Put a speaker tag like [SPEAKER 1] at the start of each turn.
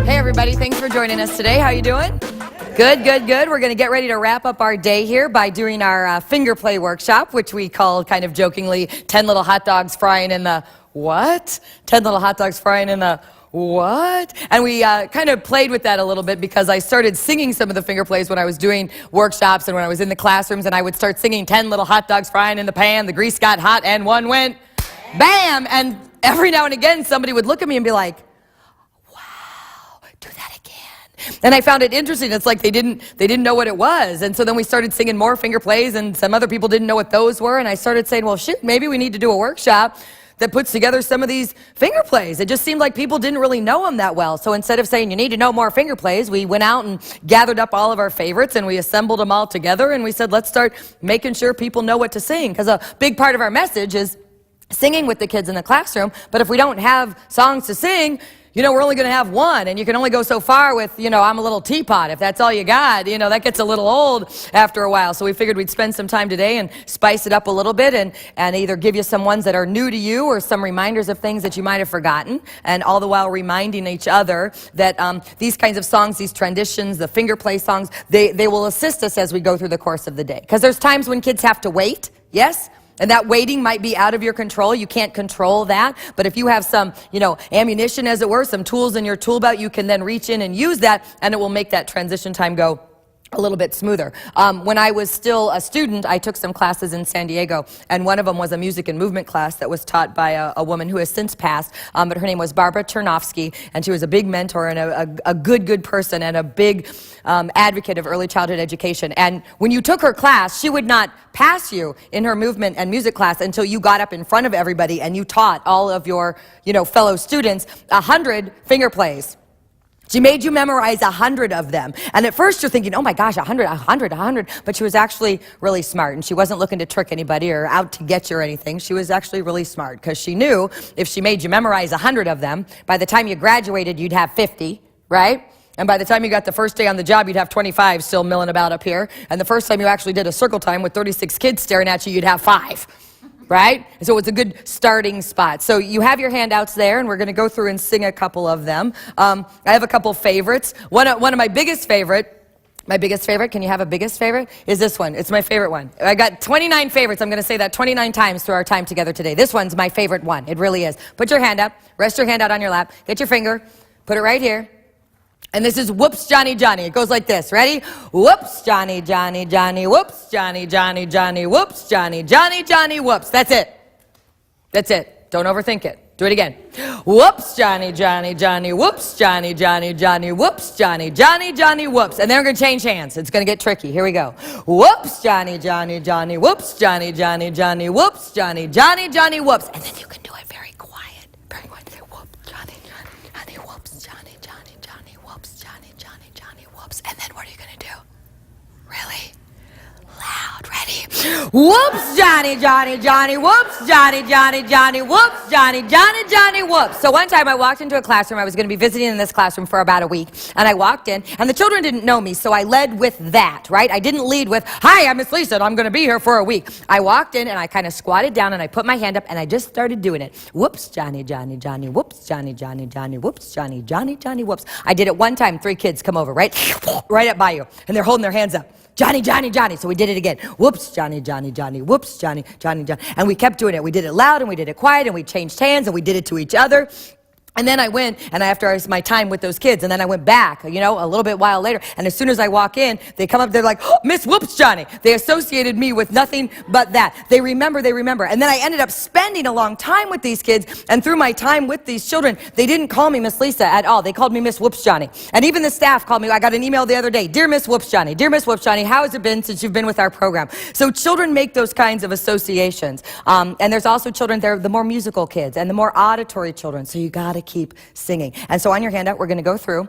[SPEAKER 1] Hey everybody, thanks for joining us today. How you doing? Good, good, good. We're going to get ready to wrap up our day here by doing our finger play workshop, which we call kind of jokingly 10 little hot dogs frying in the what? 10 little hot dogs frying in the what? And we kind of played with that a little bit because I started singing some of the finger plays when I was doing workshops and when I was in the classrooms, and I would start singing 10 little hot dogs frying in the pan, the grease got hot and one went bam. And every now and again somebody would look at me and be like, do that again. And I found it interesting. It's like they didn't know what it was. And so then we started singing more finger plays, and some other people didn't know what those were. And I started saying, well, shoot, maybe we need to do a workshop that puts together some of these finger plays. It just seemed like people didn't really know them that well. So instead of saying you need to know more finger plays, we went out and gathered up all of our favorites and we assembled them all together, and we said, let's start making sure people know what to sing. Because a big part of our message is singing with the kids in the classroom. But if we don't have songs to sing, you know, we're only going to have one, and you can only go so far with, you know, I'm a little teapot. If that's all you got, you know, that gets a little old after a while. So we figured we'd spend some time today and spice it up a little bit and either give you some ones that are new to you or some reminders of things that you might have forgotten, and all the while reminding each other that these kinds of songs, these traditions, the finger play songs, they will assist us as we go through the course of the day. Because there's times when kids have to wait, yes? And that waiting might be out of your control. You can't control that. But if you have some, you know, ammunition, as it were, some tools in your tool belt, you can then reach in and use that, and it will make that transition time go a little bit smoother. When I was still a student, I took some classes in San Diego, and one of them was a music and movement class that was taught by a woman who has since passed, but her name was Barbara Chernovsky, and she was a big mentor and a good person and a big advocate of early childhood education. And when you took her class, she would not pass you in her movement and music class until you got up in front of everybody and you taught all of your, you know, fellow students 100 finger plays. She made you memorize 100 of them. And at first you're thinking, oh my gosh, 100. But she was actually really smart. And she wasn't looking to trick anybody or out to get you or anything. She was actually really smart because she knew if she made you memorize 100 of them, by the time you graduated, you'd have 50, right? And by the time you got the first day on the job, you'd have 25 still milling about up here. And the first time you actually did a circle time with 36 kids staring at you, you'd have 5. Right? So it's a good starting spot. So you have your handouts there, and we're going to go through and sing a couple of them. I have a couple favorites. One of my biggest favorite, can you have a biggest favorite? Is this one. It's my favorite one. I got 29 favorites. I'm going to say that 29 times through our time together today. This one's my favorite one. It really is. Put your hand up. Rest your hand out on your lap. Get your finger. Put it right here. And this is Whoops, Johnny, Johnny. It goes like this. Ready? Whoops, Johnny, Johnny, Johnny. Whoops, Johnny, Johnny, Johnny. Whoops, Johnny, Johnny, Johnny. Whoops. That's it. That's it. Don't overthink it. Do it again. Whoops, Johnny, Johnny, Johnny. Whoops, Johnny, Johnny, Johnny. Whoops, Johnny, Johnny, Johnny. Whoops. And then we're going to change hands. It's going to get tricky. Here we go. Whoops, Johnny, Johnny, Johnny. Whoops, Johnny, Johnny, Johnny. Whoops, Johnny, Johnny, Johnny. Whoops. And then you can do it very quiet. Very quiet. Whoops, Johnny, Johnny, Johnny. Whoops, Johnny, Johnny, Johnny. Whoops, Johnny, Johnny, Johnny. Whoops. And then what are you going to do? Really? Loud. Ready? Whoops, Johnny, Johnny, Johnny. Whoops, Johnny, Johnny, Johnny. Whoops, Johnny, Johnny, Johnny. Whoops. So one time I walked into a classroom. I was going to be visiting in this classroom for about a week. And I walked in, and the children didn't know me, so I led with that, right? I didn't lead with, hi, I'm Miss Lisa, and I'm going to be here for a week. I walked in, and I kind of squatted down, and I put my hand up, and I just started doing it. Whoops, Johnny, Johnny, Johnny. Whoops, Johnny, Johnny, Johnny. Whoops, Johnny, Johnny, Johnny. Whoops. I did it one time. 3 kids come over, right? Right up by you, and they're holding their hands up. Johnny, Johnny, Johnny. So we did it again. Whoops, Johnny, Johnny, Johnny. Whoops, Johnny, Johnny, Johnny. And we kept doing it. We did it loud and we did it quiet and we changed hands and we did it to each other. And then I went, and after my time with those kids, and then I went back, you know, a little bit while later, and as soon as I walk in, they come up, they're like, oh, Miss Whoops, Johnny. They associated me with nothing but that. They remember. And then I ended up spending a long time with these kids, and through my time with these children, they didn't call me Miss Lisa at all. They called me Miss Whoops, Johnny. And even the staff called me. I got an email the other day, Dear Miss Whoops, Johnny. Dear Miss Whoops, Johnny, how has it been since you've been with our program? So children make those kinds of associations. And there's also children, they're the more musical kids and the more auditory children, so you got to keep singing. And so on your handout, we're going to go through